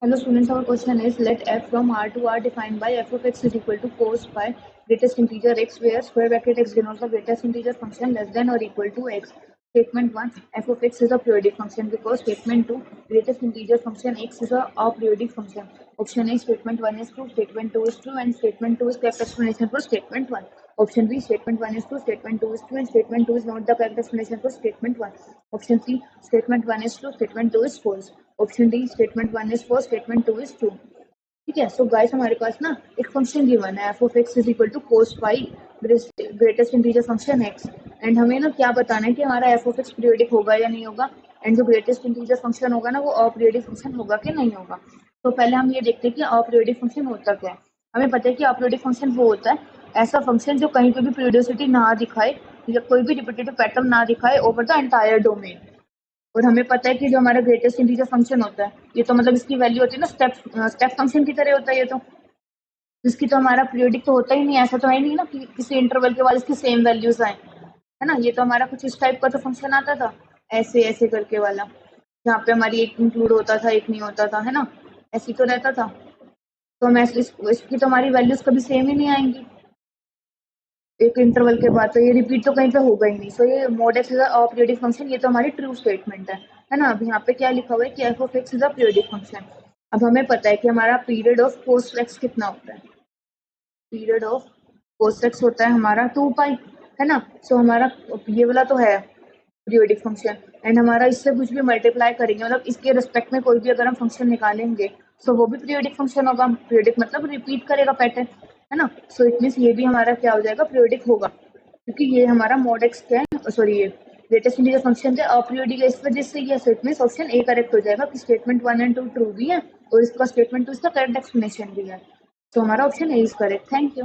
Hello students, our question is let f from R to R defined by f of x is equal to cos pi greatest integer x where square bracket x denotes the greatest integer function less than or equal to x. Statement 1 f of x is a periodic function because statement 2 greatest integer function x is a aperiodic function. Option A statement 1 is true, statement 2 is true and statement 2 is correct explanation for statement 1. Option B statement 1 is true, statement 2 is true and statement 2 is not the correct explanation for statement 1. Option C statement 1 is true, statement 2 is false. Option D statement 1 is false statement 2 is true. ठीक है. So guys हमारे पास ना एक function given है f of x is equal to cos pi greatest integer function x and हमें ना क्या बताना है कि हमारा एफ ऑफ एक्स पीरियोडिक होगा या नहीं होगा एंड जो ग्रेटेस्ट इंटीजर फंक्शन होगा ना वो अपीरियोडिक फंक्शन होगा कि नहीं होगा. तो पहले हम ये देखते हैं कि अपीरियोडिक फंक्शन होता क्या है. हमें पता है कि अपीरियोडिक फंक्शन वो होता है ऐसा फंक्शन जो कहीं पे भी पीरियोडिसिटी ना दिखाए या कोई भी रिपीटेटिव पैटर्न ना दिखाए ओवर द एंटायर डोमेन. और हमें पता है कि जो हमारा ग्रेटेस्ट इंटीजर फंक्शन होता है ये तो मतलब इसकी वैल्यू होती है ना स्टेप फंक्शन की तरह होता है. ये तो इसकी तो हमारा पीरियोडिक तो होता ही नहीं, ऐसा तो है नहीं ना कि किसी इंटरवल के बाद इसकी सेम वैल्यूज आए, है ना. ये तो हमारा कुछ इस टाइप का तो फंक्शन आता था ऐसे ऐसे करके वाला जहाँ पे हमारी एक इंक्लूड होता था एक नहीं होता था, है ना. ऐसे तो रहता था. तो हम इसकी तो हमारी वैल्यूज कभी सेम ही नहीं आएंगी एक इंटरवल के बाद, तो ये रिपीट तो कहीं पे होगा ही नहीं. सो ये mod x is a periodic function, ये तो हमारी ट्रू स्टेटमेंट है ना. अब यहाँ पे क्या लिखा हुआ है कि F of x is a periodic function. अब हमें पता है कि हमारा पीरियड ऑफ कोस एक्स कितना होता है. पीरियड ऑफ कोस एक्स होता है हमारा 2 पाई, है ना. सो हमारा ये वाला तो है पीरियोडिक फंक्शन एंड हमारा इससे कुछ भी मल्टीप्लाई करेंगे मतलब इसके रिस्पेक्ट में कोई भी अगर हम फंक्शन निकालेंगे सो वो भी पीरियोडिक फंक्शन होगा. पीरियोडिक मतलब रिपीट करेगा पैटर्न, है ना. सो इट मीन्स ये भी हमारा क्या हो जाएगा पीरियोडिक होगा क्योंकि ये हमारा mod x क्या है सॉरी ये ग्रेटेस्ट इंटीजर फंक्शन है अपीरियोडिक है इस वजह से ये. So it means option A correct हो जाएगा कि स्टेटमेंट 1 एंड 2 ट्रू भी है और इसका स्टेटमेंट 2 इसका करेक्ट एक्सप्लेनेशन भी है. तो हमारा option A is correct. Thank you.